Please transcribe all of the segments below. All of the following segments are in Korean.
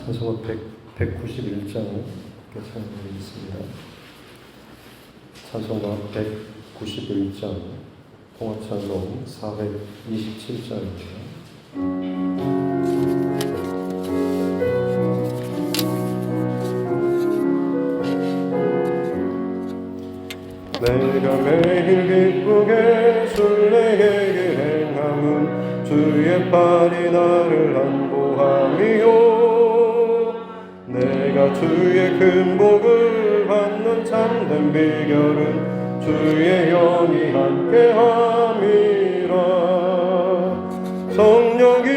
찬송가 191장 찬송드리겠습니다. 찬송가 191장 통합찬송 427장입니다. 내가 매일 기쁘게 순례에게 행함은 주의 팔이 나를 안보함이요, 내가 주의 큰 복을 받는 참된 비결은 주의 영이 함께함이라. 성령이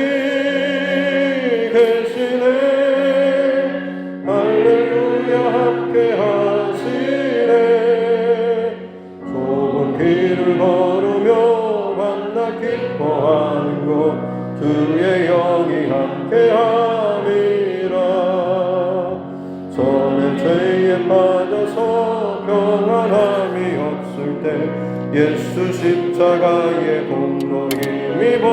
계시네, 할렐루야 함께하시네. 좁은 길을 걸으며 만나 기뻐하는 것 주의 영이 함께함이라. 전에 죄에 빠져서 평안함이 없을 때 예수 십자가의 공로 힘입어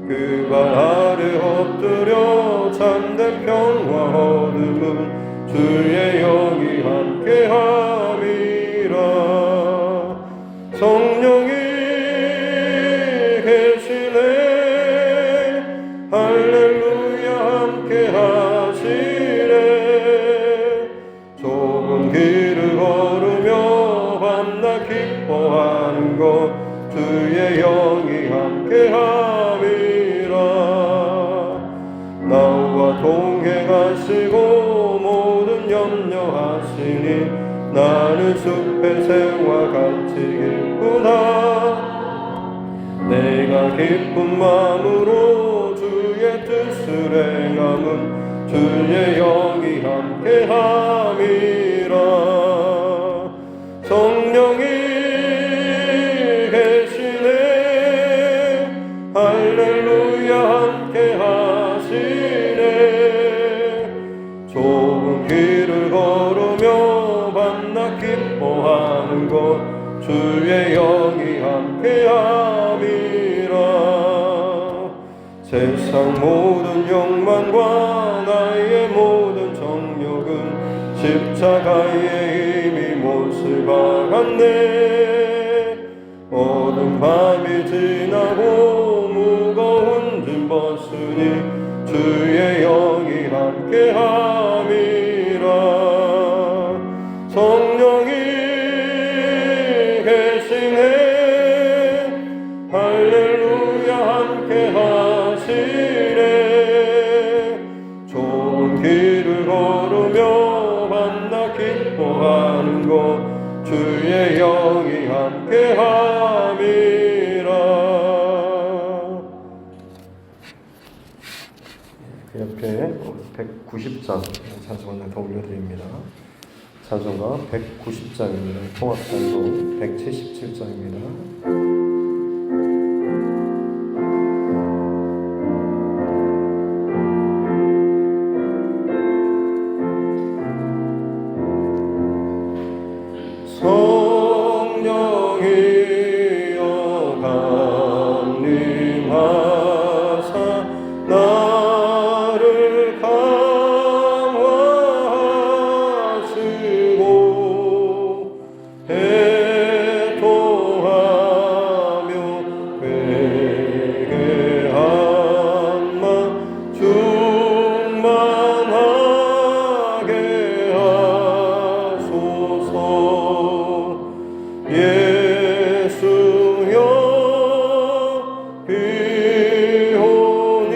그 발 아래 엎드려 참된 평화 얻음은 주의 영이 함께함이라. 성령이 계시네, 할렐루야 함께하시네. 좁은 길을 걸으며 만나 기뻐하는 것 주의 영이 함께함이라. 나와 동행하시고 모든 염려하시니 나는 숲의 새와 같이 기쁘다. 내가 기쁜 마음으로 주의 뜻을 행함은 주의 영이 함께함이라. 성령이 계시네, 할렐루야 함께하시네. 좁은 길을 걸으며 만나 기뻐하는 것 주의 영이 함께함이라. 세상 모든 욕망과 나의 모든 정욕은 십자가에 이미 못을 박았네. 어두운 밤이 지나고 무거운 짐 벗으니 주의 영이 함께함이라. 성령이 계시네, 할렐루야 함께하시네. 좋은 길을 걸으며 만나 기뻐하는 것 주의 영이 함께함이라. 그 옆에 190장 찬송을 더 올려드립니다. 찬송가 190장입니다. 통합찬송 177장입니다. 성령이여 강림하사 나를 강화하시고 해토하며 회개한 마 충만하게 하소서. 예수여 비오니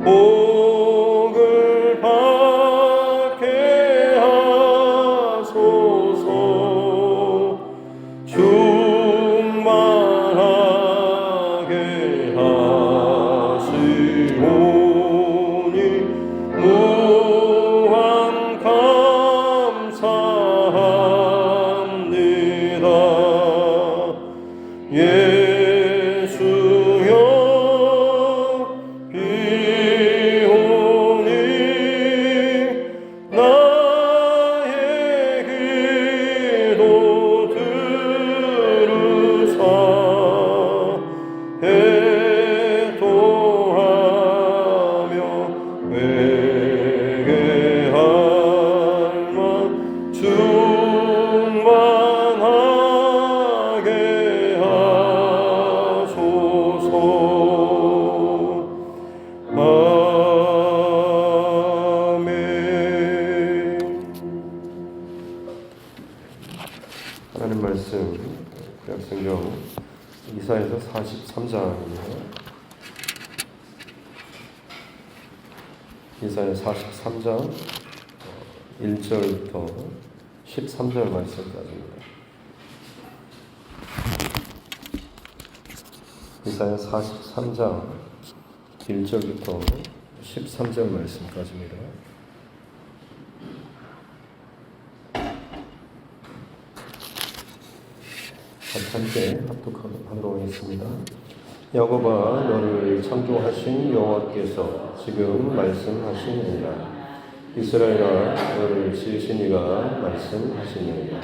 복을 받게 하소서. 충만하게 하시오니 무한 감사합니다. 예수여 비오니 나의 기도 들으사 애통하며 회개할 만 충만하게 하소서. 아멘. 하나님 말씀 구약성경 이사야서 43장입니다. 이사야 43장 1절부터 13절 말씀까지입니다. 이사야 43장 1절부터 13절 말씀까지입니다. 함께 합독하도록 하겠습니다. 야곱아, 너를 창조하신 여호와께서 지금 말씀하시느니라. 이스라엘아, 너를 지으신 이가 말씀하시느니라.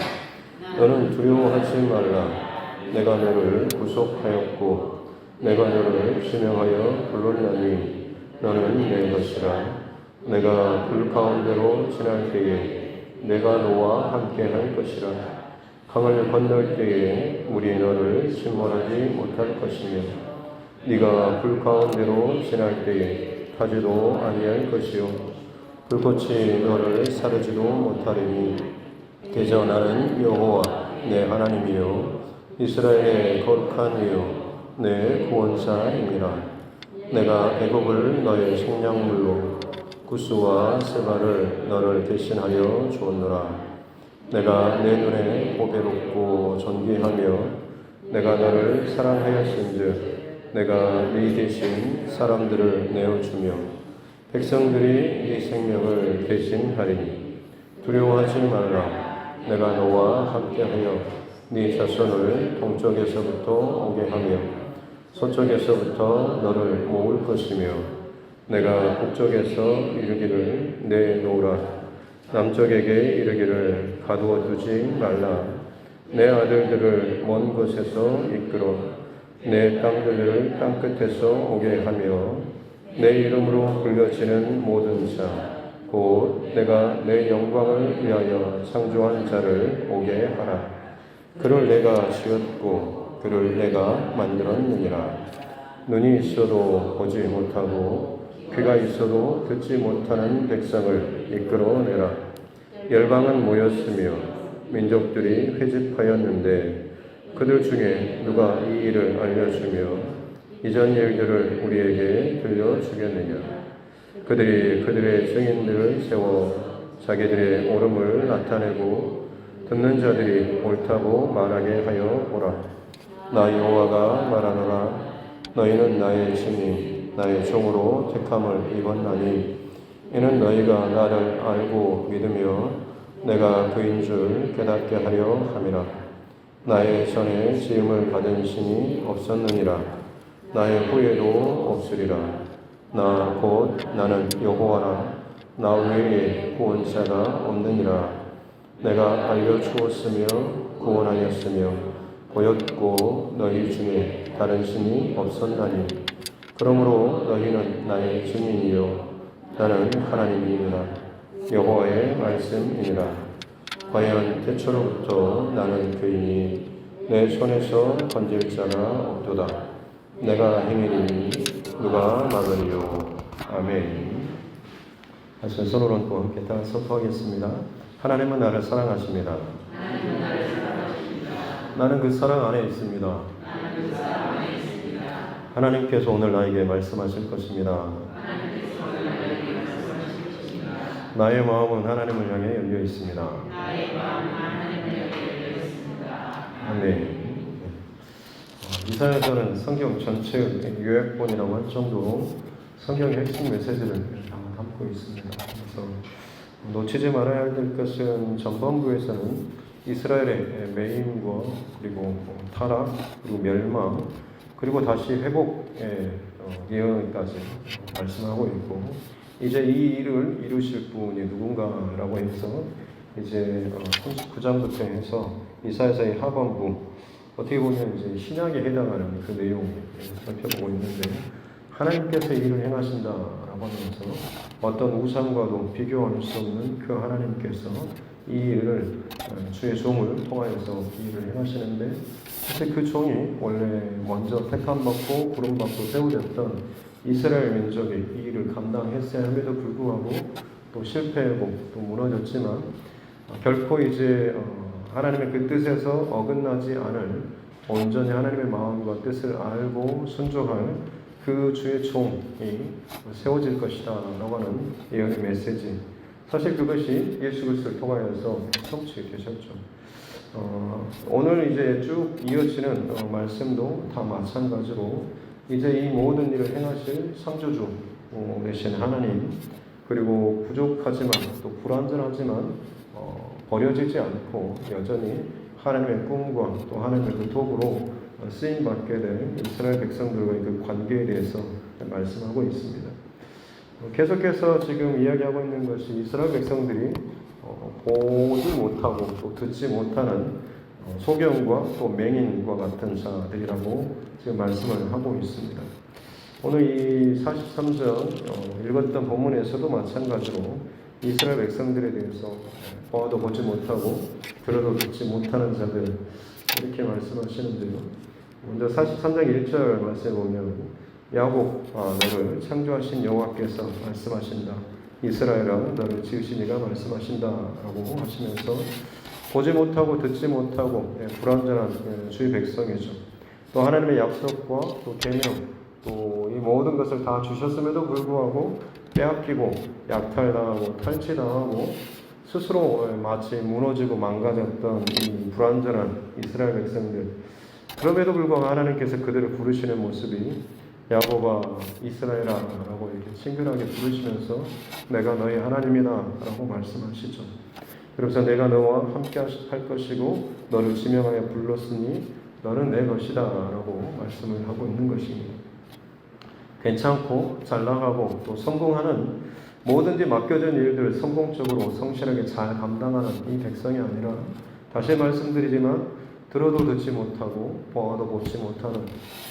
너는 두려워하지 말라. 내가 너를 구속하였고 내가 너를 지명하여 불렀나니 너는 내 것이라. 내가 불 가운데로 지날 때에 내가 너와 함께할 것이라. 강을 건널 때에 물이 너를 침몰하지 못할 것이며 네가 불 가운데로 지날 때에 타지도 아니할 것이요 불꽃이 너를 사르지도 못하리니 대저 나는 여호와 내 하나님이요 이스라엘의 거룩한 이요 내 구원자임이라. 내가 애굽을 너의 생량물로 구스와 세바를 너를 대신하여 주었노라. 내가 내 눈에 보배롭고 존귀하며 내가 너를 사랑하였은즉 내가 네 대신 사람들을 내어주며 백성들이 네 생명을 대신하리니 두려워하지 말라. 내가 너와 함께하여 네 자손을 동쪽에서부터 오게 하며 서쪽에서부터 너를 모을 것이며 내가 북쪽에서 이르기를 내놓으라. 남쪽에게 이르기를 가두어 두지 말라. 내 아들들을 먼 곳에서 이끌어 내 땅들을 땅끝에서 오게 하며 내 이름으로 불려지는 모든 자 곧 내가 내 영광을 위하여 창조한 자를 오게 하라. 그를 내가 지었고 그를 내가 만들었느니라. 눈이 있어도 보지 못하고 귀가 있어도 듣지 못하는 백성을 이끌어내라. 열방은 모였으며 민족들이 회집하였는데 그들 중에 누가 이 일을 알려주며 이전 일들을 우리에게 들려주겠느냐. 그들이 그들의 증인들을 세워 자기들의 옳음을 나타내고 듣는 자들이 옳다고 말하게 하여 보라. 나 여호와가 말하노라. 너희는 나의 증인 나의 종으로 택함을 입었나니 이는 너희가 나를 알고 믿으며 내가 그인 줄 깨닫게 하려 함이라. 나의 전에 지음을 받은 신이 없었느니라. 나의 후에도 없으리라. 나 곧 나는 여호와라. 나 외에 구원자가 없느니라. 내가 알려주었으며 구원하였으며 보였고 너희 중에 다른 신이 없었나니 그러므로 너희는 나의 증인이요 나는 하나님이니라. 여호와의 말씀이니라. 과연 태초로부터 나는 그이니 내 손에서 건질 자가 없도다. 내가 행하리니 누가 막으리요. 아멘. 다시 손을 얹고 함께 다 선포하겠습니다. 하나님은 나를 사랑하십니다. 나는 그 사랑 안에 있습니다. 하나님께서 오늘 나에게 말씀하실 것입니다. 나의 마음은 하나님을 향해 열려 있습니다. 아멘. 이사야서는 성경 전체의 요약본이라고 할 정도로 성경의 핵심 메시지를 담고 있습니다. 그래서 놓치지 말아야 될 것은 전반부에서는 이스라엘의 매임과 그리고 타락 그리고 멸망 그리고 다시 회복의 예언까지 말씀하고 있고, 이제 이 일을 이루실 분이 누군가라고 해서 이제 39장부터 해서 이사야서의 하반부, 어떻게 보면 이제 신약에 해당하는 그 내용을 살펴보고 있는데, 하나님께서 이 일을 행하신다라고 하면서 어떤 우상과도 비교할 수 없는 그 하나님께서 이 일을 주의 종을 통하여서 이 일을 행하시는데, 사실 그 종이 원래 먼저 택함받고 부름받고 세워졌던 이스라엘 민족이 이 일을 감당했어야 함에도 불구하고 또 실패하고 또 무너졌지만, 결코 이제 하나님의 그 뜻에서 어긋나지 않을 온전히 하나님의 마음과 뜻을 알고 순종할 그 주의 종이 세워질 것이다 라고 하는 예언의 메시지, 사실 그것이 예수 그리스도를 통하여서 성취되셨죠. 오늘 이제 쭉 이어지는 말씀도 다 마찬가지로 이제 이 모든 일을 행하실 창조주 되신 하나님, 그리고 부족하지만 또 불완전하지만 버려지지 않고 여전히 하나님의 꿈과 또 하나님의 그 도구로 쓰임받게 될 이스라엘 백성들과의 그 관계에 대해서 말씀하고 있습니다. 계속해서 지금 이야기하고 있는 것이 이스라엘 백성들이 보지 못하고 또 듣지 못하는 소경과 또 맹인과 같은 자들이라고 지금 말씀을 하고 있습니다. 오늘 이 43절 읽었던 본문에서도 마찬가지로 이스라엘 백성들에 대해서 보아도 보지 못하고 들어도 듣지 못하는 자들, 이렇게 말씀하시는데요. 먼저 43장 1절 말씀에 보면 야곱 너를 창조하신 여호와께서 말씀하신다. 이스라엘아 너를 지으신 이가 말씀하신다라고 하시면서 보지 못하고 듣지 못하고 불완전한 주의 백성이죠. 또 하나님의 약속과 또 계명 또 이 모든 것을 다 주셨음에도 불구하고 빼앗기고 약탈당하고 탈취당하고 스스로 마치 무너지고 망가졌던 이 불완전한 이스라엘 백성들, 그럼에도 불구하고 하나님께서 그들을 부르시는 모습이 야곱아 이스라엘아 라고 이렇게 친근하게 부르시면서 내가 너희 하나님이다 라고 말씀하시죠. 그래서 내가 너와 함께 할 것이고 너를 지명하여 불렀으니 너는 내 것이다 라고 말씀을 하고 있는 것입니다. 괜찮고 잘 나가고 또 성공하는 뭐든지 맡겨진 일들을 성공적으로 성실하게 잘 감당하는 이 백성이 아니라, 다시 말씀드리지만 들어도 듣지 못하고 보아도 보지 못하는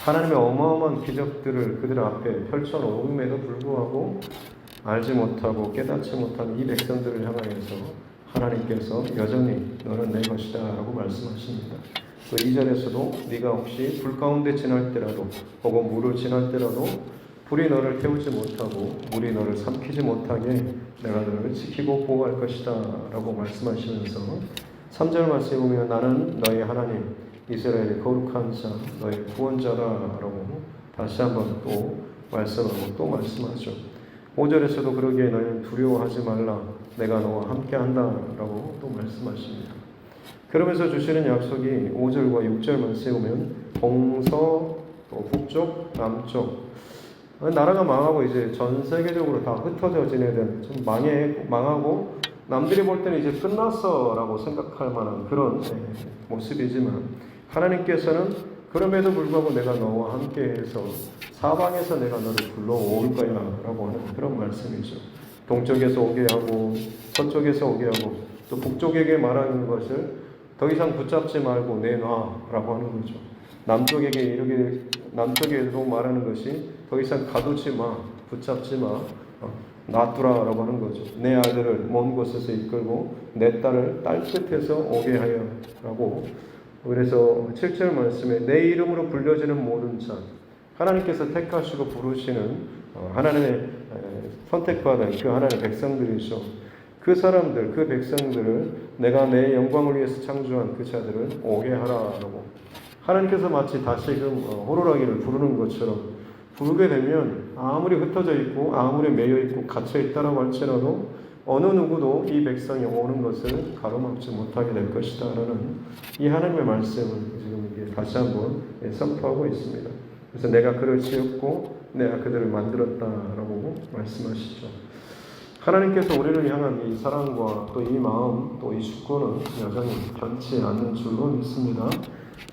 하나님의 어마어마한 기적들을 그들 앞에 펼쳐놓음에도 불구하고 알지 못하고 깨닫지 못하는 이 백성들을 향하여서 하나님께서 여전히 너는 내 것이다 라고 말씀하십니다. 또 2절에서도 네가 혹시 불 가운데 지날 때라도 혹은 물을 지날 때라도 불이 너를 태우지 못하고 물이 너를 삼키지 못하게 내가 너를 지키고 보호할 것이다 라고 말씀하시면서 3절 말씀에 보면 나는 너의 하나님 이스라엘의 거룩한 자 너의 구원자다 라고 다시 한번 또 말씀하고 또 말씀하죠. 5절에서도 그러기에 너희는 두려워하지 말라 내가 너와 함께한다 라고 또 말씀하십니다. 그러면서 주시는 약속이 5절과 6절 말씀에 보면 동서 또 북쪽 남쪽, 나라가 망하고 이제 전 세계적으로 다 흩어져 지내던 좀 망하고 남들이 볼 때는 이제 끝났어라고 생각할 만한 그런 모습이지만, 하나님께서는 그럼에도 불구하고 내가 너와 함께해서 사방에서 내가 너를 불러올 거야 라고 하는 그런 말씀이죠. 동쪽에서 오게 하고 서쪽에서 오게 하고 또 북쪽에게 말하는 것을 더 이상 붙잡지 말고 내놔라고 하는 거죠. 남쪽에도 말하는 것이 더 이상 가두지 마, 붙잡지 마, 놔두라라고 하는 거죠. 내 아들을 먼 곳에서 이끌고 내 딸을 딸 끝에서 오게 하여라고. 그래서 7절 말씀에 내 이름으로 불려지는 모든 자, 하나님께서 택하시고 부르시는 하나님의 선택받은 그 하나님의 백성들이죠. 그 사람들, 그 백성들을 내가 내 영광을 위해서 창조한 그 자들을 오게 하라라고. 하나님께서 마치 다시금 호루라기를 부르는 것처럼 부르게 되면 아무리 흩어져 있고 아무리 매여 있고 갇혀 있다라고 할지라도 어느 누구도 이 백성이 오는 것을 가로막지 못하게 될 것이다라는 이 하나님의 말씀을 지금 이게 다시 한번 선포하고 있습니다. 그래서 내가 그를 지었고 내가 그들을 만들었다라고 말씀하시죠. 하나님께서 우리를 향한 이 사랑과 또 이 마음 또 이 주권은 여전히 변치 않는 줄로 믿습니다.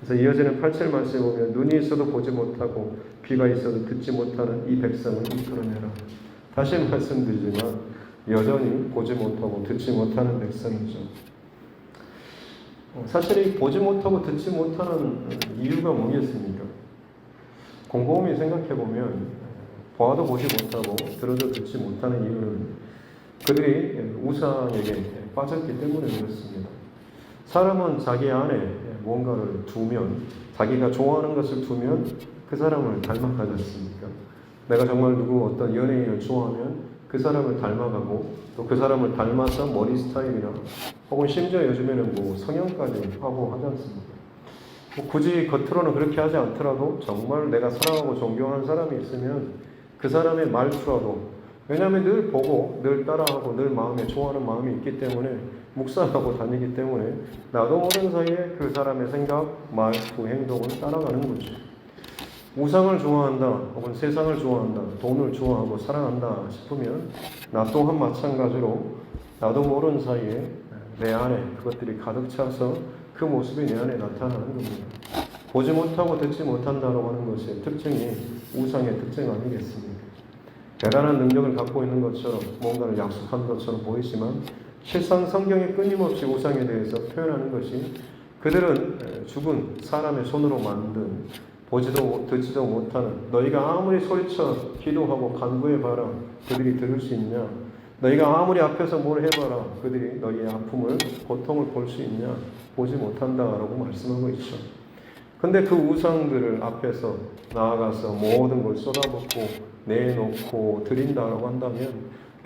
그래서 이어지는 8절 말씀에 보면 눈이 있어도 보지 못하고 귀가 있어도 듣지 못하는 이 백성을 이끌어내라. 다시 말씀드리지만 여전히 보지 못하고 듣지 못하는 백성이죠. 사실 이 보지 못하고 듣지 못하는 이유가 뭐겠습니까? 곰곰이 생각해보면 보아도 보지 못하고 들어도 듣지 못하는 이유는 그들이 우상에게 빠졌기 때문에 그렇습니다. 사람은 자기 안에 뭔가를 두면 자기가 좋아하는 것을 두면 그 사람을 닮아가지 않습니까? 내가 정말 누구 어떤 연예인을 좋아하면 그 사람을 닮아가고 또 그 사람을 닮아서 머리 스타일이나 혹은 심지어 요즘에는 뭐 성형까지 하고 하지 않습니까? 뭐 굳이 겉으로는 그렇게 하지 않더라도 정말 내가 사랑하고 존경하는 사람이 있으면 그 사람의 말투라도 왜냐하면 늘 보고 늘 따라하고 늘 마음에 좋아하는 마음이 있기 때문에 묵상하고 다니기 때문에 나도 모르는 사이에 그 사람의 생각, 말투, 행동을 따라가는 거죠. 우상을 좋아한다 혹은 세상을 좋아한다 돈을 좋아하고 사랑한다 싶으면 나 또한 마찬가지로 나도 모르는 사이에 내 안에 그것들이 가득 차서 그 모습이 내 안에 나타나는 겁니다. 보지 못하고 듣지 못한다고 하는 것의 특징이 우상의 특징 아니겠습니까? 대단한 능력을 갖고 있는 것처럼 뭔가를 약속한 것처럼 보이지만 실상 성경에 끊임없이 우상에 대해서 표현하는 것이 그들은 죽은 사람의 손으로 만든 보지도 듣지도 못하는 너희가 아무리 소리쳐 기도하고 간구해봐라 그들이 들을 수 있냐? 너희가 아무리 앞에서 뭘 해봐라 그들이 너희의 아픔을 고통을 볼 수 있냐? 보지 못한다라고 말씀하고 있죠. 근데 그 우상들을 앞에서 나아가서 모든 걸 쏟아붓고 내놓고 드린다라고 한다면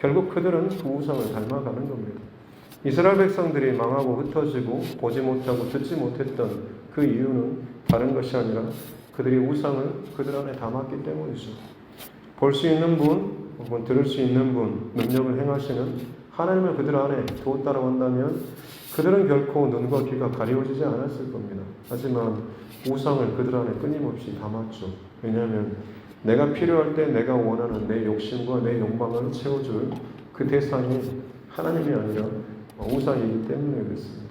결국 그들은 그 우상을 닮아가는 겁니다. 이스라엘 백성들이 망하고 흩어지고 보지 못하고 듣지 못했던 그 이유는 다른 것이 아니라 그들이 우상을 그들 안에 담았기 때문이죠. 볼 수 있는 분, 혹은 들을 수 있는 분, 능력을 행하시는 하나님을 그들 안에 두었다고 한다면 그들은 결코 눈과 귀가 가리워지지 않았을 겁니다. 하지만 우상을 그들 안에 끊임없이 담았죠. 왜냐하면 내가 필요할 때 내가 원하는 내 욕심과 내 욕망을 채워줄 그 대상이 하나님이 아니라 우상이기 때문에 그렇습니다.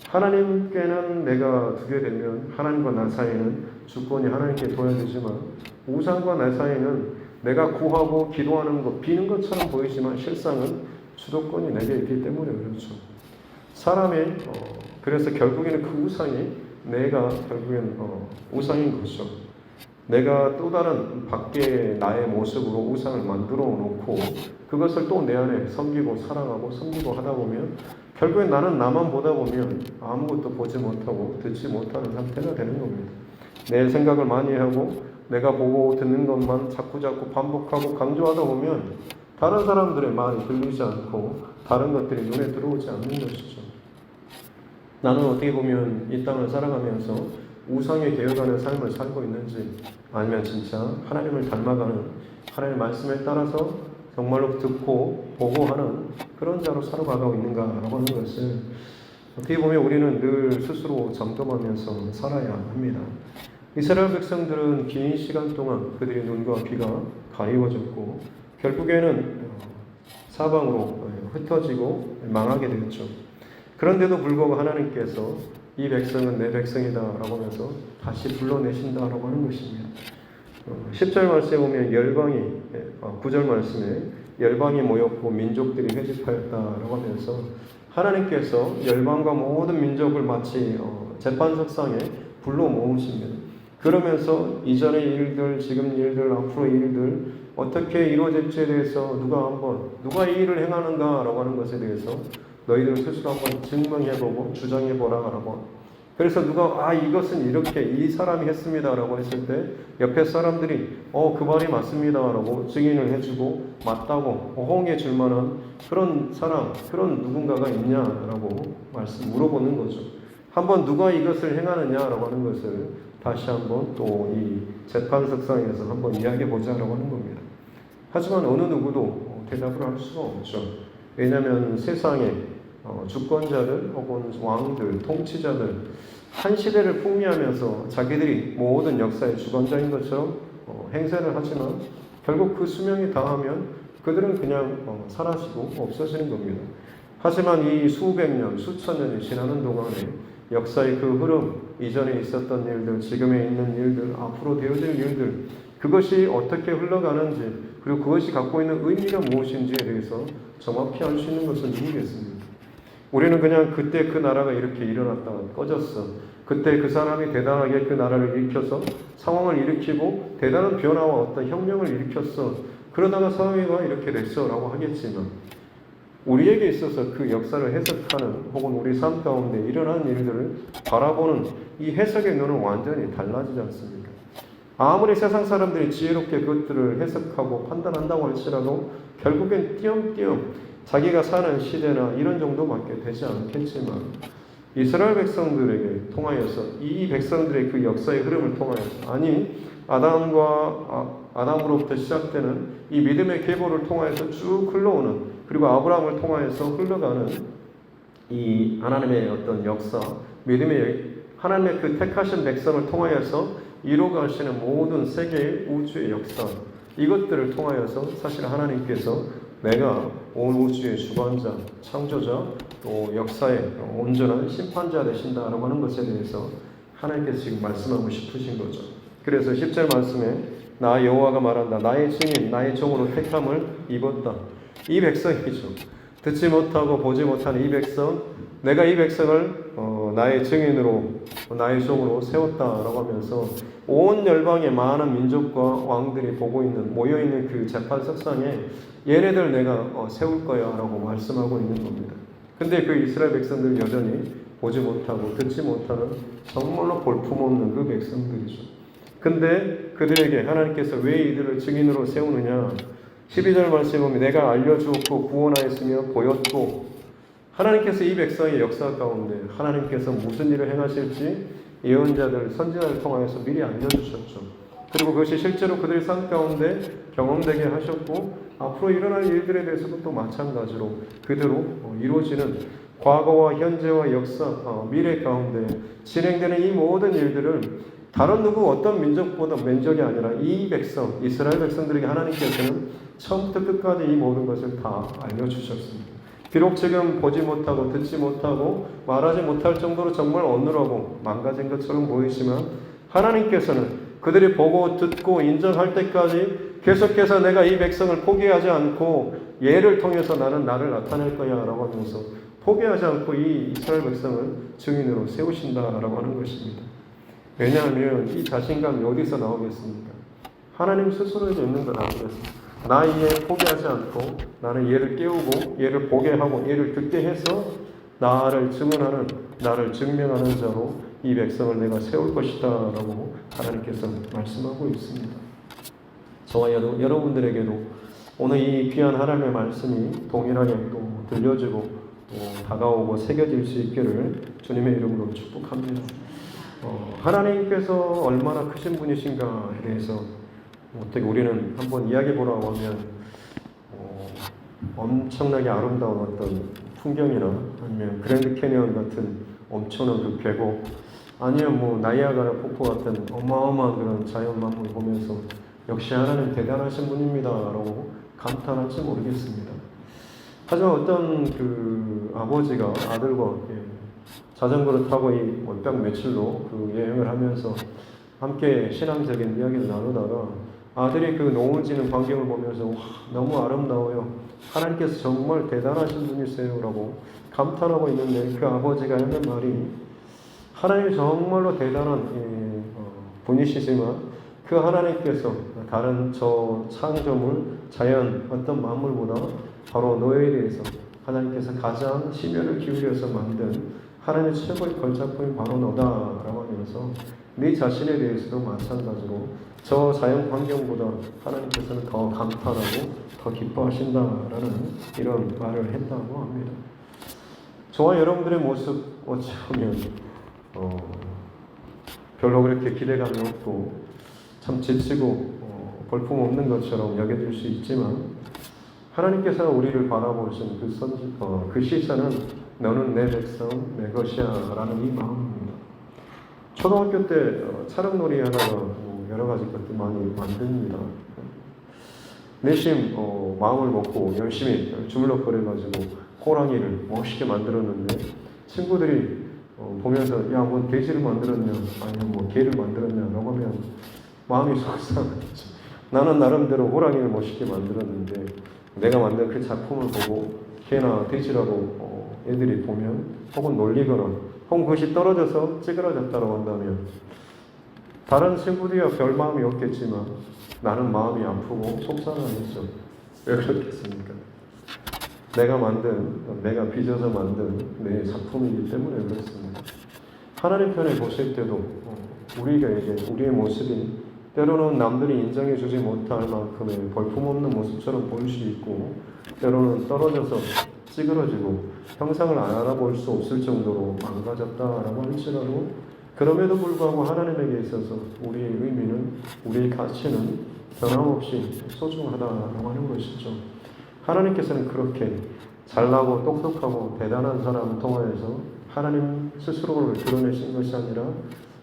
하나님께는 내가 두게 되면 하나님과 나 사이에는 주권이 하나님께 둬야 되지만 우상과 나 사이에는 내가 구하고 기도하는 것, 비는 것처럼 보이지만 실상은 주도권이 내게 있기 때문에 그렇죠. 사람의 그래서 결국에는 그 우상이 내가 결국엔 우상인 것이죠. 내가 또 다른 밖에 나의 모습으로 우상을 만들어 놓고 그것을 또 내 안에 섬기고 사랑하고 섬기고 하다 보면 결국엔 나는 나만 보다 보면 아무것도 보지 못하고 듣지 못하는 상태가 되는 겁니다. 내 생각을 많이 하고 내가 보고 듣는 것만 자꾸 반복하고 강조하다 보면 다른 사람들의 말이 들리지 않고 다른 것들이 눈에 들어오지 않는 것이죠. 나는 어떻게 보면 이 땅을 살아가면서 우상에 개혁하는 삶을 살고 있는지 아니면 진짜 하나님을 닮아가는 하나님의 말씀에 따라서 정말로 듣고 보고 하는 그런 자로 살아가고 있는가라고 하는 것을 어떻게 보면 우리는 늘 스스로 점검하면서 살아야 합니다. 이스라엘 백성들은 긴 시간 동안 그들의 눈과 귀가 가리워졌고 결국에는 사방으로 흩어지고 망하게 되었죠. 그런데도 불구하고 하나님께서 이 백성은 내 백성이다 라고 하면서 다시 불러내신다라고 하는 것입니다. 10절 말씀에 보면 열방이 9절 말씀에 열방이 모였고 민족들이 회집하였다라고 하면서 하나님께서 열방과 모든 민족을 마치 재판석상에 불러 모으십니다. 그러면서 이전의 일들, 지금 일들, 앞으로의 일들 어떻게 이루어질지에 대해서 누가 이 일을 행하는가라고 하는 것에 대해서 너희들 스스로 한번 증명해보고 주장해보라라고. 그래서 누가 이것은 이렇게 이 사람이 했습니다라고 했을 때 옆에 사람들이 그 말이 맞습니다라고 증인을 해주고 맞다고 호응해 줄 만한 그런 사람, 그런 누군가가 있냐라고 물어보는 거죠. 한번 누가 이것을 행하느냐라고 하는 것을 다시 한번 또 이 재판석상에서 한번 이야기해 보자라고 하는 겁니다. 하지만 어느 누구도 대답을 할 수가 없죠. 왜냐하면 세상에 주권자들 혹은 왕들, 통치자들 한 시대를 풍미하면서 자기들이 모든 역사의 주권자인 것처럼 행세를 하지만 결국 그 수명이 다하면 그들은 그냥 사라지고 없어지는 겁니다. 하지만 이 수백 년, 수천 년이 지나는 동안에 역사의 그 흐름, 이전에 있었던 일들, 지금에 있는 일들, 앞으로 되어질 일들, 그것이 어떻게 흘러가는지, 그리고 그것이 갖고 있는 의미가 무엇인지에 대해서 정확히 알 수 있는 것은 누구겠습니까? 우리는 그냥 그때 그 나라가 이렇게 일어났다가 꺼졌어. 그때 그 사람이 대단하게 그 나라를 일으켜서 상황을 일으키고 대단한 변화와 어떤 혁명을 일으켰어. 그러다가 상황이가 이렇게 됐어 라고 하겠지만 우리에게 있어서 그 역사를 해석하는 혹은 우리 삶 가운데 일어나는 일들을 바라보는 이 해석의 눈은 완전히 달라지지 않습니까? 아무리 세상 사람들이 지혜롭게 그것들을 해석하고 판단한다고 할지라도 결국엔 띄엄띄엄 자기가 사는 시대나 이런 정도밖에 되지 않겠지만 이스라엘 백성들에게 통하여서 이 백성들의 그 역사의 흐름을 통하여서 아니 아담으로부터 시작되는 이 믿음의 계보를 통하여서 쭉 흘러오는 그리고 아브라함을 통하여서 흘러가는 이 하나님의 어떤 역사, 믿음의 하나님의 그 택하신 백성을 통하여서 이루어가시는 모든 세계의 우주의 역사 이것들을 통하여서 사실 하나님께서 내가 온 우주의 주관자, 창조자, 또 역사의 온전한 심판자 되신다라고 하는 것에 대해서 하나님께서 지금 말씀하고 싶으신 거죠. 그래서 10절 말씀에 나 여호와가 말한다. 나의 증인, 나의 종으로 택함을 입었다. 이 백성이죠. 듣지 못하고 보지 못하는 이 백성, 내가 이 백성을 나의 증인으로 나의 종으로 세웠다라고 하면서 온 열방의 많은 민족과 왕들이 보고 있는 모여있는 그 재판석상에 얘네들 내가 세울 거야 라고 말씀하고 있는 겁니다. 근데 그 이스라엘 백성들 여전히 보지 못하고 듣지 못하는 정말로 볼품없는 그 백성들이죠. 근데 그들에게 하나님께서 왜 이들을 증인으로 세우느냐 12절 말씀에 보면 내가 알려주었고 구원하였으며 보였고 하나님께서 이 백성의 역사 가운데 하나님께서 무슨 일을 행하실지 예언자들, 선지자를 통하여서 미리 알려주셨죠. 그리고 그것이 실제로 그들의 삶 가운데 경험되게 하셨고 앞으로 일어날 일들에 대해서도 또 마찬가지로 그대로 이루어지는 과거와 현재와 역사, 미래 가운데 진행되는 이 모든 일들을 다른 누구 어떤 민족보다 민족이 아니라 이 백성, 이스라엘 백성들에게 하나님께서는 처음부터 끝까지 이 모든 것을 다 알려주셨습니다. 비록 지금 보지 못하고 듣지 못하고 말하지 못할 정도로 정말 어눌하고 망가진 것처럼 보이지만 하나님께서는 그들이 보고 듣고 인정할 때까지 계속해서 내가 이 백성을 포기하지 않고 얘를 통해서 나는 나를 나타낼 거야 라고 하면서 포기하지 않고 이 이스라엘 백성을 증인으로 세우신다라고 하는 것입니다. 왜냐하면 이 자신감이 어디서 나오겠습니까? 하나님 스스로에게 있는 건 아니겠습니까? 나 이에 포기하지 않고 나는 얘를 깨우고 얘를 보게 하고 얘를 듣게 해서 나를 증언하는 나를 증명하는 자로 이 백성을 내가 세울 것이다 라고 하나님께서 말씀하고 있습니다. 저와 여러분들에게도 오늘 이 귀한 하나님의 말씀이 동일하게 또 들려지고 또 다가오고 새겨질 수 있기를 주님의 이름으로 축복합니다. 하나님께서 얼마나 크신 분이신가에 대해서 어떻게 우리는 한번 이야기해 보라고 하면 엄청나게 아름다운 어떤 풍경이나 아니면 그랜드 캐니언 같은 엄청난 그 계곡 아니면 뭐 나이아가라 폭포 같은 어마어마한 그런 자연 만물 보면서 역시 하나님 대단하신 분입니다라고 감탄할지 모르겠습니다. 하지만 어떤 그 아버지가 아들과 자전거를 타고 이 원병 며칠로 그 여행을 하면서 함께 신앙적인 이야기를 나누다가 아들이 그 노을 지는 광경을 보면서 와, 너무 아름다워요. 하나님께서 정말 대단하신 분이세요 라고 감탄하고 있는데 그 아버지가 하는 말이 하나님이 정말로 대단한 분이시지만 그 하나님께서 다른 저 창조물, 자연 어떤 만물보다 바로 너에 대해서 하나님께서 가장 심혈을 기울여서 만든 하나님의 최고의 걸작품이 바로 너다라고 하면서 네 자신에 대해서도 마찬가지로 저 자연 환경보다 하나님께서는 더 감탄하고 더 기뻐하신다라는 이런 말을 했다고 합니다. 저와 여러분들의 모습 어찌 보면 별로 그렇게 기대감이 없고 참 지치고 볼품없는 것처럼 여겨질 수 있지만 하나님께서 우리를 바라보신 그 시선은 너는 내 백성 내 것이야 라는 이 마음입니다. 초등학교 때 차량놀이 하다가 여러 가지 것들 많이 만듭니다. 내심 마음을 먹고 열심히 주물럭거려가지고 호랑이를 멋있게 만들었는데 친구들이 보면서 야 뭐 돼지를 만들었냐 아니면 뭐 개를 만들었냐라고 하면 마음이 속상하겠죠. 나는 나름대로 호랑이를 멋있게 만들었는데 내가 만든 그 작품을 보고 개나 돼지라고 애들이 보면 혹은 놀리거나 혹은 그것이 떨어져서 찌그러졌다고 한다면 다른 친구들이야 별 마음이 없겠지만 나는 마음이 아프고 속상하겠죠. 왜 그렇겠습니까? 내가 빚어서 만든 내 작품이기 때문에 그렇습니다. 하나님 편에 보실 때도 우리의 모습이 때로는 남들이 인정해주지 못할 만큼의 볼품없는 모습처럼 보일 수 있고 때로는 떨어져서 찌그러지고 형상을 알아볼 수 없을 정도로 망가졌다라고 할지라도 그럼에도 불구하고 하나님에게 있어서 우리의 의미는 우리의 가치는 변함없이 소중하다라고 하는 것이죠. 하나님께서는 그렇게 잘나고 똑똑하고 대단한 사람을 통하여서 하나님 스스로를 드러내신 것이 아니라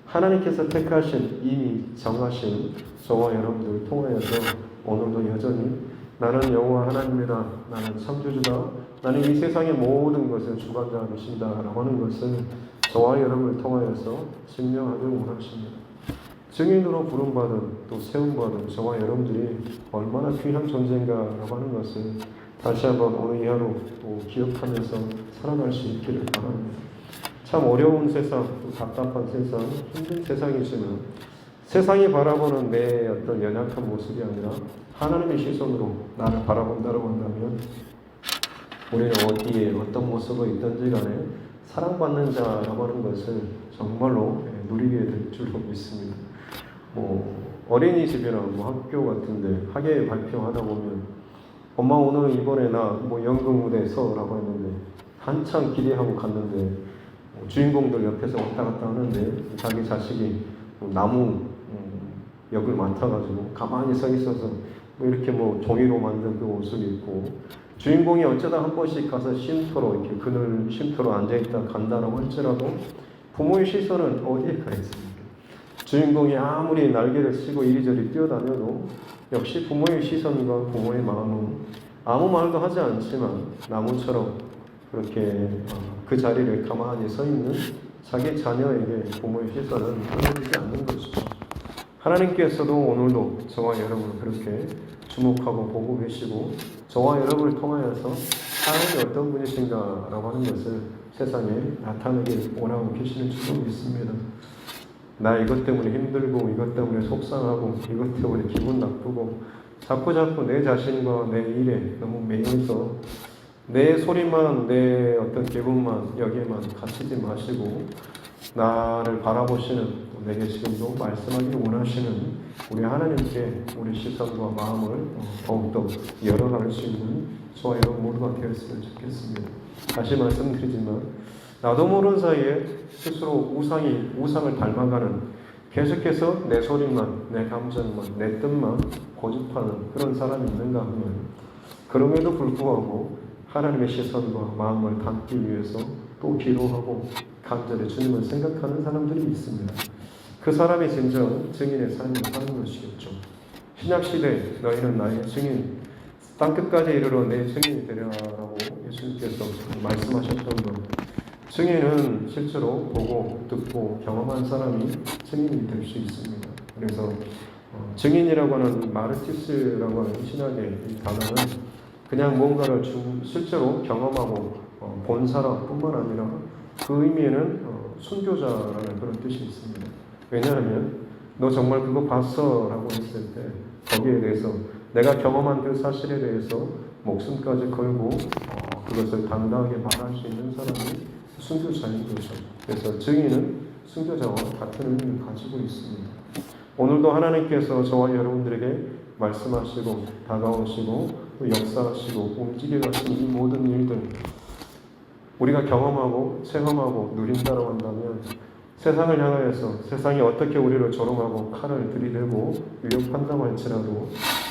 하나님께서 택하신 이미 정하신 저와 여러분들을 통하여서 오늘도 여전히 나는 여호와 하나님이다. 나는 창조주다. 나는 이 세상의 모든 것을 주관자이신다 라고 하는 것을 저와 여러분을 통하여서 증명하기를 원하십니다. 증인으로 부름받은 또 세움받은 저와 여러분들이 얼마나 귀한 존재인가라고 하는 것을 다시 한번 오늘 이 하루 또 기억하면서 살아갈 수 있기를 바랍니다. 참 어려운 세상, 답답한 세상, 힘든 세상이지만 세상이 바라보는 내 어떤 연약한 모습이 아니라 하나님의 시선으로 나를 바라본다고 한다면 우리는 어디에 어떤 모습으로 있든지 간에 사랑받는 자라고 하는 것을 정말로 누리게 될 줄로 믿습니다. 어린이집이나 학교 같은데 학예 발표하다 보면 엄마 오늘 이번에 나 연극 무대 서라고 했는데 한참 기대하고 갔는데 주인공들 옆에서 왔다 갔다 하는데 자기 자식이 나무 역을 맡아가지고 가만히 서 있어서 이렇게 종이로 만든 그 옷을 입고 주인공이 어쩌다 한 번씩 가서 쉼터로 이렇게 그늘 쉼터로 앉아있다 간다라고 할지라도 부모의 시선은 어디에 가 있습니까? 주인공이 아무리 날개를 치고 이리저리 뛰어다녀도 역시 부모의 시선과 부모의 마음은 아무 말도 하지 않지만 나무처럼 그렇게 그 자리를 가만히 서 있는 자기 자녀에게 부모의 시선은 끊어지지 않는 것이죠. 하나님께서도 오늘도 저와 여러분을 그렇게 주목하고 보고 계시고 저와 여러분을 통하여서 하나님이 어떤 분이신가라고 하는 것을 세상에 나타내길 원하고 계시는 줄로 믿습니다. 나 이것 때문에 힘들고 이것 때문에 속상하고 이것 때문에 기분 나쁘고 자꾸 내 자신과 내 일에 너무 매여서 내 소리만 내 어떤 기분만 여기에만 갇히지 마시고 나를 바라보시는 내게 지금도 말씀하기를 원하시는 우리 하나님께 우리 시선과 마음을 더욱더 열어갈 수 있는 저와 여러분 모두가 되었으면 좋겠습니다. 다시 말씀드리지만 나도 모르는 사이에 스스로 우상을 닮아가는 계속해서 내 소리만 내 감정만 내 뜻만 고집하는 그런 사람이 있는가 하면 그럼에도 불구하고 하나님의 시선과 마음을 담기 위해서 또 기도하고 간절히 주님을 생각하는 사람들이 있습니다. 그 사람이 진정 증인의 삶을 사는 것이겠죠. 신약시대 너희는 나의 증인 땅끝까지 이르러 내 증인이 되려라고 예수님께서 말씀하셨던 것. 증인은 실제로 보고 듣고 경험한 사람이 증인이 될 수 있습니다. 그래서 증인이라고 하는 마르티스라고 하는 신학의 이 단어는 그냥 뭔가를 실제로 경험하고 본 사람뿐만 아니라 그 의미에는 순교자라는 그런 뜻이 있습니다. 왜냐하면 너 정말 그거 봤어? 라고 했을 때 거기에 대해서 내가 경험한 그 사실에 대해서 목숨까지 걸고 그것을 당당하게 말할 수 있는 사람이 순교자인 거죠. 그래서 증인은 순교자와 같은 의미를 가지고 있습니다. 오늘도 하나님께서 저와 여러분들에게 말씀하시고 다가오시고 또 역사하시고 움직여 가신 이 모든 일들 우리가 경험하고 체험하고 누린다고 한다면 세상을 향하여서 세상이 어떻게 우리를 조롱하고 칼을 들이대고 위협한다고 할지라도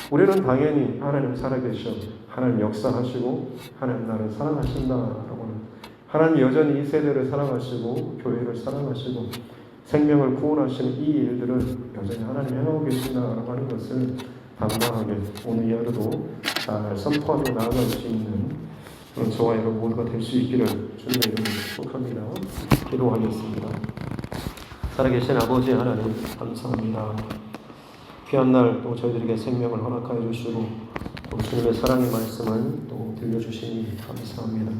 우리는 당연히 하나님 살아계셔, 하나님 역사하시고 하나님 나를 사랑하신다라고는, 하나님 여전히 이 세대를 사랑하시고 교회를 사랑하시고 생명을 구원하시는 이 일들을 여전히 하나님 행하고 계신다라고 하는 것을 당당하게 오늘 이 하루도 잘 선포하며 나아갈 수 있는 그런 저와 여러분 모두가 될 수 있기를 주님의 이름으로 축복합니다. 기도하겠습니다. 살아계신 아버지 하나님 감사합니다. 귀한 날 또 저희들에게 생명을 허락하여 주시고 또 주님의 사랑의 말씀을 또 들려주시니 감사합니다.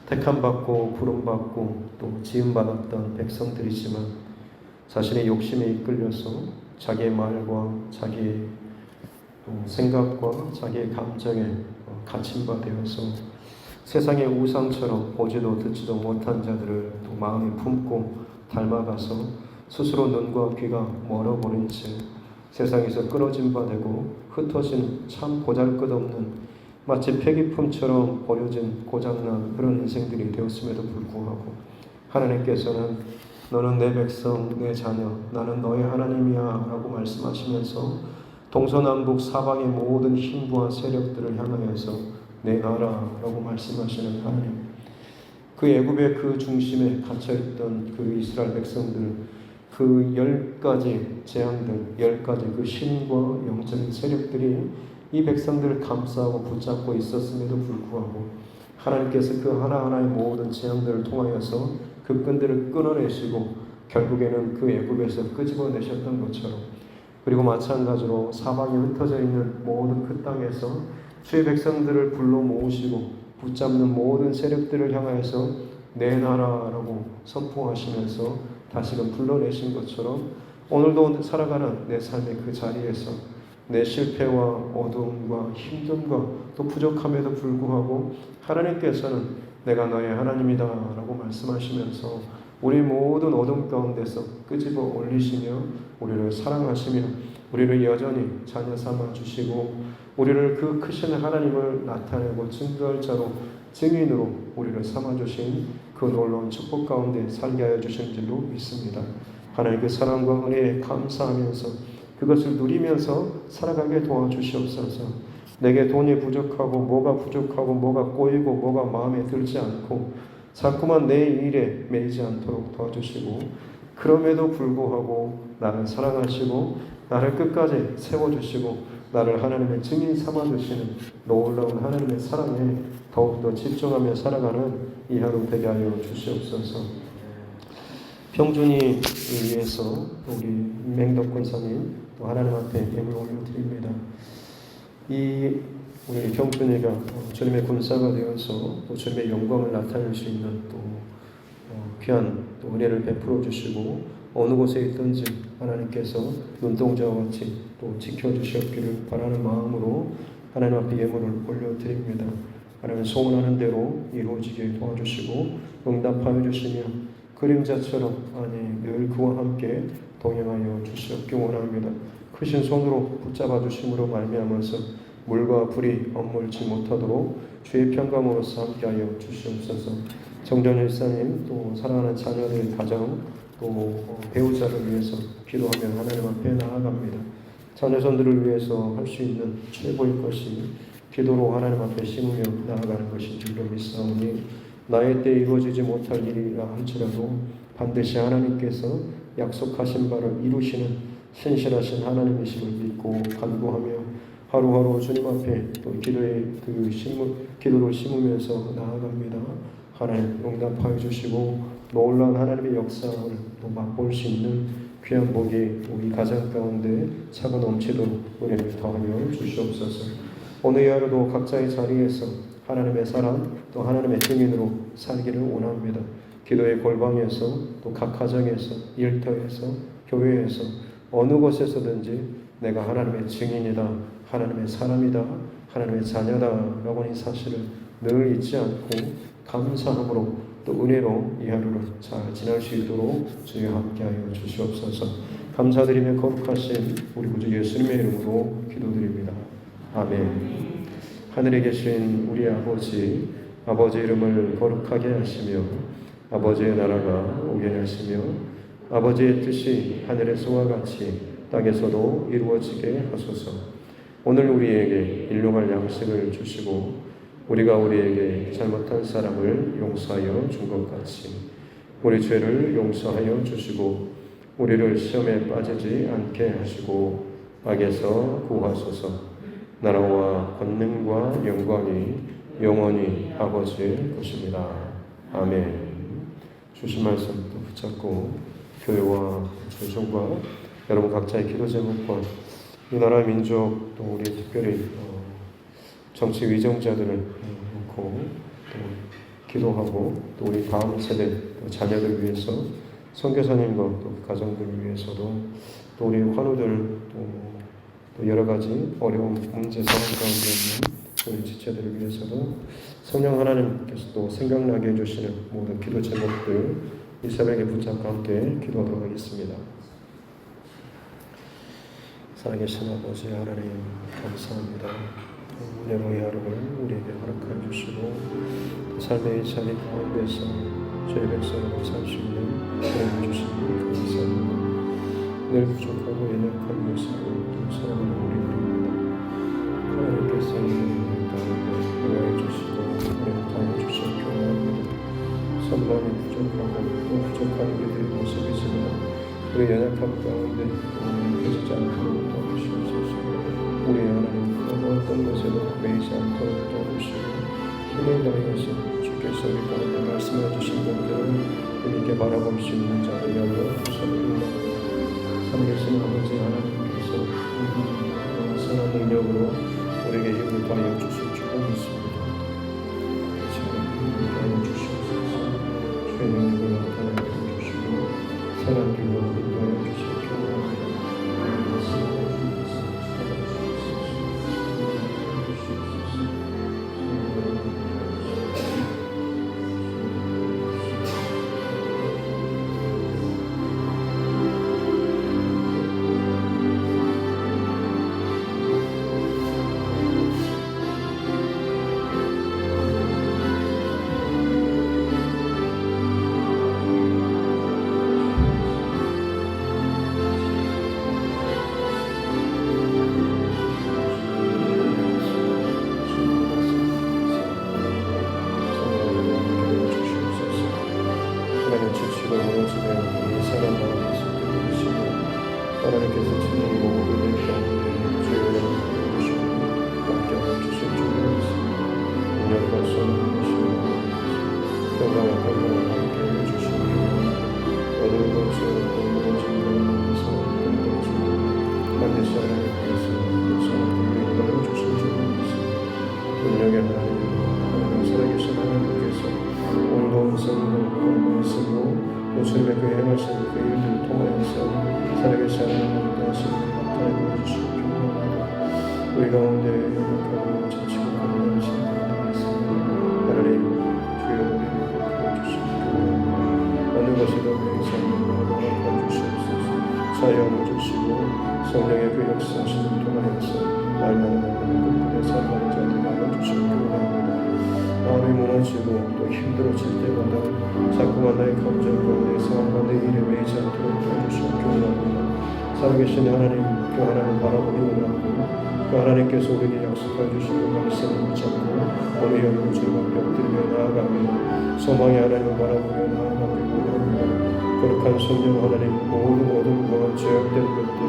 택함받고 부름받고 또 지음받았던 백성들이지만 자신의 욕심에 이끌려서 자기의 말과 자기의 또 생각과 자기의 감정에 갇힌 바 되어서 세상의 우상처럼 보지도 듣지도 못한 자들을 또 마음에 품고 닮아가서 스스로 눈과 귀가 멀어버린 채 세상에서 끊어진 바 되고 흩어진 참 보잘것없는 마치 폐기품처럼 버려진 고장난 그런 인생들이 되었음에도 불구하고 하나님께서는 너는 내 백성, 내 자녀, 나는 너의 하나님이야 라고 말씀하시면서 동서남북 사방의 모든 힘과 세력들을 향하여서 내 나라라고 말씀하시는 하나님, 그 애굽의 그 중심에 갇혀있던 그 이스라엘 백성들, 그 10가지 재앙들, 10가지 그 신과 영적인 세력들이 이 백성들을 감싸고 붙잡고 있었음에도 불구하고 하나님께서 그 하나하나의 모든 재앙들을 통하여서 그 끈들을 끊어내시고 결국에는 그 애굽에서 끄집어내셨던 것처럼, 그리고 마찬가지로 사방에 흩어져 있는 모든 그 땅에서 주의 백성들을 불러 모으시고 붙잡는 모든 세력들을 향하여서 내 나라라고 선포하시면서 다시금 불러내신 것처럼 오늘도 살아가는 내 삶의 그 자리에서 내 실패와 어두움과 힘듦과 또 부족함에도 불구하고 하나님께서는 내가 너의 하나님이다 라고 말씀하시면서 우리 모든 어둠 가운데서 끄집어 올리시며 우리를 사랑하시며 우리를 여전히 자녀 삼아 주시고 우리를 그 크신 하나님을 나타내고 증거할 자로 증인으로 우리를 삼아 주신 그 놀라운 축복 가운데 살게 하여 주신 줄로 믿습니다. 하나님 그 사랑과 은혜에 감사하면서 그것을 누리면서 살아가게 도와주시옵소서. 내게 돈이 부족하고 뭐가 부족하고 뭐가 꼬이고 뭐가 마음에 들지 않고 자꾸만 내 일에 매이지 않도록 도와주시고 그럼에도 불구하고 나를 사랑하시고 나를 끝까지 세워주시고 나를 하나님의 증인 삼아주시는 놀라운 하나님의 사랑에 더욱더 집중하며 살아가는 이 하루 되게 하여 주시옵소서. 평준이 위해서 우리 맹덕 권사님 또 하나님 앞에 예물 올려드립니다. 이 우리 평준이가 주님의 군사가 되어서 또 주님의 영광을 나타낼 수 있는 또 귀한 또 은혜를 베풀어 주시고 어느 곳에 있든지 하나님께서 눈동자와 같이 또 지켜주시옵기를 바라는 마음으로 하나님 앞에 예물을 올려드립니다. 하나님 소원하는 대로 이루어지게 도와주시고 응답하여 주시며 그림자처럼 늘 그와 함께 동행하여 주시옵기 원합니다. 크신 손으로 붙잡아 주심으로 말미암아서 물과 불이 엇물지 못하도록 주의 평강으로서 함께하여 주시옵소서. 정전 일사님 또 사랑하는 자녀들 가정 또 배우자를 위해서 기도하며 하나님 앞에 나아갑니다. 자녀손들을 위해서 할 수 있는 최고의 것이 기도로 하나님 앞에 심으며 나아가는 것인 줄로 믿사오니 나의 때에 이루어지지 못할 일이라 할지라도 반드시 하나님께서 약속하신 바를 이루시는 신실하신 하나님이심을 믿고 간구하며 하루하루 주님 앞에 또 기도를 심으면서 나아갑니다. 하나님 응답하여 주시고 놀라운 하나님의 역사를 또 맛볼 수 있는 귀한 복이 우리 가정 가운데 차고 넘치도록 은혜를 더하여 주시옵소서. 오늘 하루도 각자의 자리에서 하나님의 사랑 또 하나님의 증인으로 살기를 원합니다. 기도의 골방에서 또 각 가정에서 일터에서 교회에서 어느 곳에서든지 내가 하나님의 증인이다, 하나님의 사람이다, 하나님의 자녀다 라고 하는 사실을 늘 잊지 않고 감사함으로 또 은혜로 이 하루를 잘 지날 수 있도록 주여 함께하여 주시옵소서. 감사드리며 거룩하신 우리 구주 예수님의 이름으로 기도드립니다. 아멘. 하늘에 계신 우리 아버지 이름을 거룩하게 하시며 아버지의 나라가 오게 하시며 아버지의 뜻이 하늘에서와 같이 땅에서도 이루어지게 하소서. 오늘 우리에게 일용할 양식을 주시고 우리가 우리에게 잘못한 사람을 용서하여 준 것 같이 우리 죄를 용서하여 주시고 우리를 시험에 빠지지 않게 하시고 악에서 구하소서. 나라와 권능과 영광이 영원히 아버지의 것입니다. 아멘. 주신 말씀 또 붙잡고 교회와 조정과 여러분 각자의 기도 제목과 이 나라 민족 또 우리 특별히 정치 위정자들을 놓고 또 기도하고 또 우리 다음 세대 또 자녀들 위해서 선교사님과 또 가정들을 위해서도 또 우리 환우들 또 여러 가지 어려운 문제 상황 가운데 있는 우리 지체들을 위해서도 성령 하나님께서 또 생각나게 해주시는 모든 기도 제목들 이 새벽에 붙잡고 함께 기도하도록 하겠습니다. 살아계신 아버지 하나님 감사합니다. 은혜로의 하루를 우리에게 허락해 주시고 삶의 자리 가운데서 저희 백성으로 살 수 있는 은혜 주시니 감사합니다. 늘 부족하고 연약한 모습을 또 살아가는 우리들입니다. 하나님께서 우리를 가운데 보호해 주시고 우리를 다해 주시기 원합니다. 선반이 부족하고 또 부족한 우리들의 모습이지만 우리 연약함 가운데 깨지지 않도록 도와주시옵소서. 우리 하나님 어떤 것에도 매이지 않도록 도와주시고 힘을 다해서 주께서 우리 가운데 말씀해 주신 것들을 우리에게 바라볼 수 있는 자를 여겨 주옵소서. 살아계신 아버지 하나님께서 선한 능력으로 우리에게 힘을 더하여 주실 줄 믿습니다. 힘을 더하여 주시옵소서. 주의 능력을 나타나게 해주시고 선한 길로 인도하여 주시기 원합니다. 하나님께서 주님 모든 일 가운데 주의 은혜를 주시고 함께하여 주실 줄 믿습니다. 능력과 선을 주시고 평강과 평강을 함께하여 주시고 어두운 것을 또 무너진 것을 상황을 주고 반드시 하나님께서 선을 인도하여 주실 줄 믿습니다. 능력의 하나님 살아계신 하나님께서 온도한 성령을 쓰고 주님의 그 행하신 그 일들을 통하여서 살아계신 하나님을 다시 나타내 보여주시기 원합니다. 우리 가운데 연약하고 지치고 고민하신 분들이 있습니다. 하나님 주여 우리를 보호해 주시기 원합니다. 어느 것에도 매이지 않는 나라가 주시옵소서. 자유함을 주시고 성령의 그 역사하심을 통하여서 날마다 끝끝에 살아가는 자들이 나눠주시기 원합니다. 마음이 무너지고 또 힘들어질 때마다 자꾸만 나의 감정 가운데 상황 가운데 일에 매이지 않도록 도와주시기 원합니다. 살아계신 하나님 그 하나님을 바라보기 원하고 그 하나님께서 우리에게 약속해 주신 말씀을 붙잡고 오늘 여러분 주님 앞에 엎드리며 나아가며 소망의 하나님을 바라보며 나아가기 원합니다. 거룩한 성령 하나님 모든 어둠과 죄악된 것들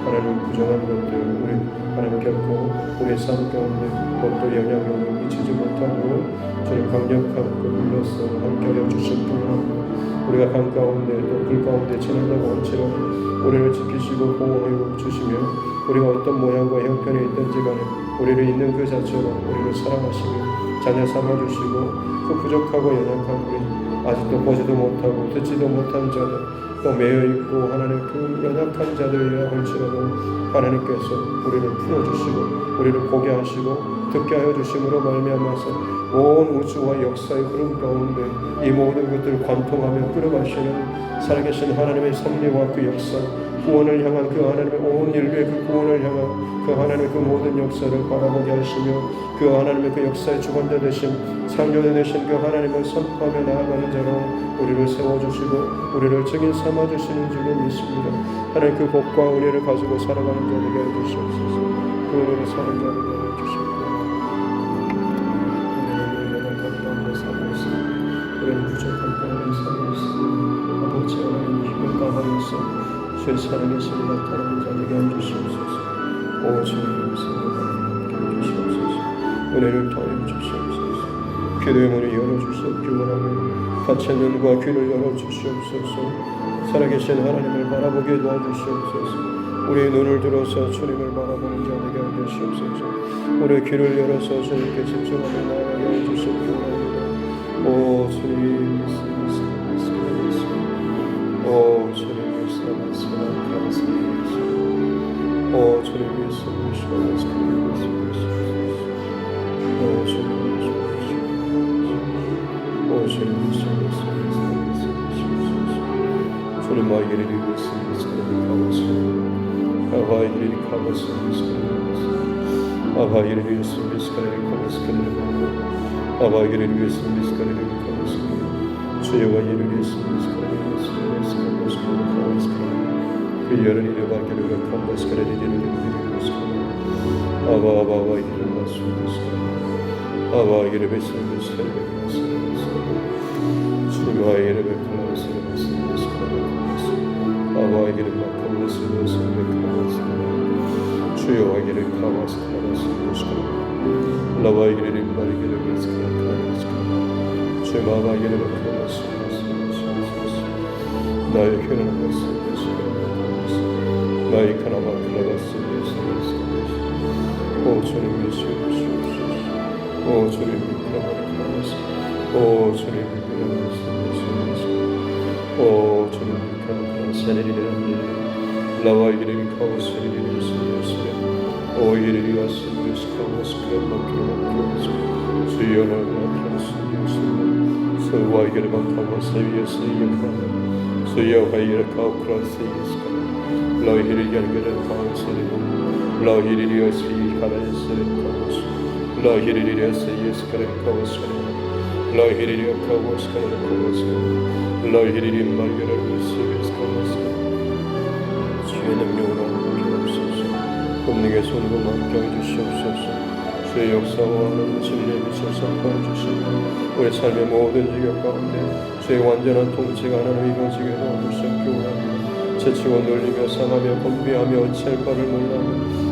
하나님 부정한 것들 우리 하나님 결코 우리의 삶 가운데 어떤 영향력을 미치지 못하고 주님 강력한 그 불로서 함께하여 주실 줄 원합니다. 우리가 강 가운데 또 불 가운데 지난다고 할지라도 우리를 지키시고 보호하여 주시며 우리가 어떤 모양과 형편에 있든지 간에 우리를 있는 그 자체로 우리를 사랑하시며 자녀 삼아주시고 그 부족하고 연약한 우리 아직도 보지도 못하고 듣지도 못한 자들 또 매여있고 하나님 그 연약한 자들이라 할지라도 하나님께서 우리를 풀어주시고 우리를 보게 하시고 듣게 하여 주심으로 말미암아서 온 우주와 역사의 흐름 가운데 이 모든 것들을 관통하며 끌어가시는 살아계신 하나님의 섭리와 그 역사 구원을 향한 그 하나님의 온 인류의 그 구원을 향한 그 하나님의 그 모든 역사를 바라보게 하시며 그 하나님의 그 역사의 주관자 되신 창조자 되신 그 하나님을 선포하며 나아가는 자로 우리를 세워주시고 우리를 증인 삼아주시는 줄을 믿습니다. 하나님 그 복과 은혜를 가지고 살아가는 자 되게 해주시옵소서. 그 은혜를 사는 자 되게 해주시옵소서. 우리는 부족한 가운데 살고 있습니다. 아버지 하나님 힘을 다하여서 주의 살아계심을 나타내는 자 되게 해주시옵소서. 오 주님 성령을 함께 해주시옵소서. 은혜를 더하여 주시옵소서. 기도의 문을 열어주시옵기 원하며 닫힌 눈과 귀를 열어주시옵소서. 살아계신 하나님을 바라보게 도와주시옵소서. 우리의 눈을 들어서 주님을 바라보는 자 되게 해주시옵소서. 우리의 귀를 열어서 주님께 집중하며 나아가게 해주시옵기 원합니다. 오 주님 오 주님 오 주님 주님과 이르리 권능의 손으로 맡겨 주시옵소서. 주의 역사와 하는 진리의 빛을 선포해 주시고 우리 삶의 모든 지경 가운데 주의 완전한 통치가 하나님 이루어지게 도와주시옵기 원합니다. 채치고 놀리며 상하며 건비하며 어찌할 바를 몰라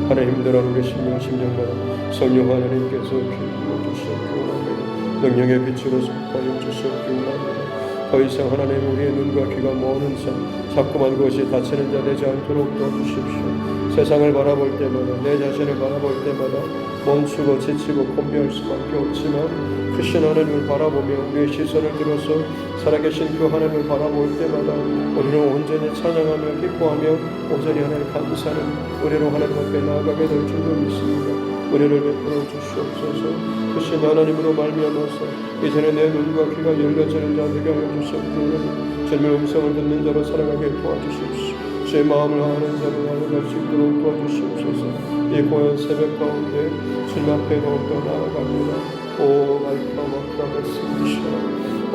하나님 힘들어하는 우리 심령마다 성령 하나님께서 비추어 주시옵기 원합니다. 능력의 빛으로 선포하여 주시옵기 원합니다. 더 이상 하나님 우리의 눈과 귀가 머는 자 자꾸만 그것이 다치는 자 되지 않도록 도와주십시오. 세상을 바라볼 때마다 내 자신을 바라볼 때마다 멈추고 지치고 곤비할 수밖에 없지만 크신 하나님을 바라보며 우리의 시선을 들어서 살아계신 그 하나님을 바라볼 때마다 우리는 온전히 찬양하며 기뻐하며 온전히 하나님 감사하는 우리로 하나님 앞에 나아가게 될 줄로 믿습니다. 은혜를 베풀어 주시옵소서. 크신 하나님으로 말미암아서 이제는 내 눈과 귀가 열려지는 자 되게 하여 주시옵소서. 주님의 음성을 듣는 자로 살아가게 도와주십시오. 주의 마음을 아는 자로 알아갈 수 있도록 도와주시옵소서. 이 고요한 새벽 가운데 주님 앞에 더욱더 나아갑니다. 오 말카마크라바스미샤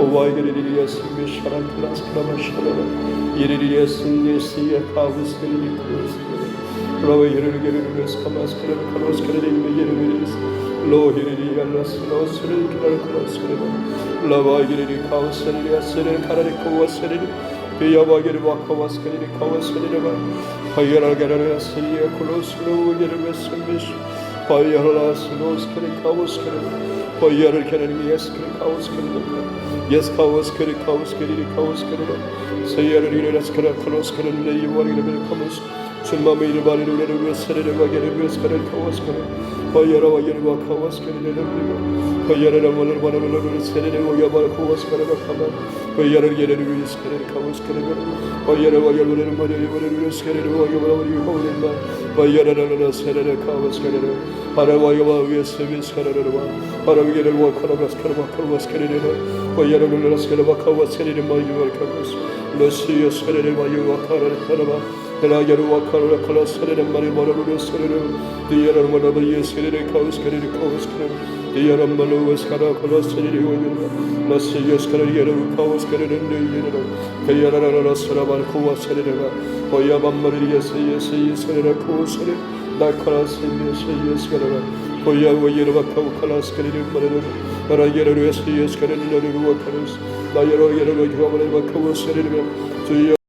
오 와이게리리리아 스미샤라 클라스크라마샤라 이리리리아 스미시아 카우스케리리 크루스케리 로와 예르르게르르 스카마스케르 카로스케르리 예르르리스 로 예르리리아 라스로스르 크라크라스케르 라와 예르리 카우스케리아 세르 카라리코와 세르리 비야바게르 와카와스케리리 카와스케리르바 하이야라게르르 세리아 콜로스로 예르르 스미시 바이아라스노스케리 카우스케리 바이아를 캐는 예스케리 카우스케리 예스카우스케리 카우스케리 카우스케리 세야를 이레라스케라 클로스케리 레이와리르베 카무스 춘마메 이르바리르레르 세레르바 게르베 스케리 카우스케리 바이아라와 예르바 카우스케리 레르르 바이아라라 몰르바르르 세레르 야바 카우스케리 카마 바이아를 예르르 스케리 카우스케리 바이아라와 예르르 마르르 스케리 와야바리 호르마 바이아라라 세레르 카우스케리 바라와야와 위에스비스카라라와 바라위게를 와카라바스카라바 카라바스케리르 바이아라라 스케라바 카우스케리 마이유와 카우스 러시아 스케리 마이유와 카라라바 Elageru wakala kala serere mari moralu serere. Diyaram moralu serere kaos serere kaos serere. Diyaram malu eskara kala serere oyuna. Nasi eskara yeru kaos serere neyira. Kayara sarabar kuva serere. Oya bamari yesi serere kaos serere. Nakala serere eskara. Oya oyera wakala kala serere moralu. Ara yeru eskara eskara yeru wakalos. La yeru wakala serere.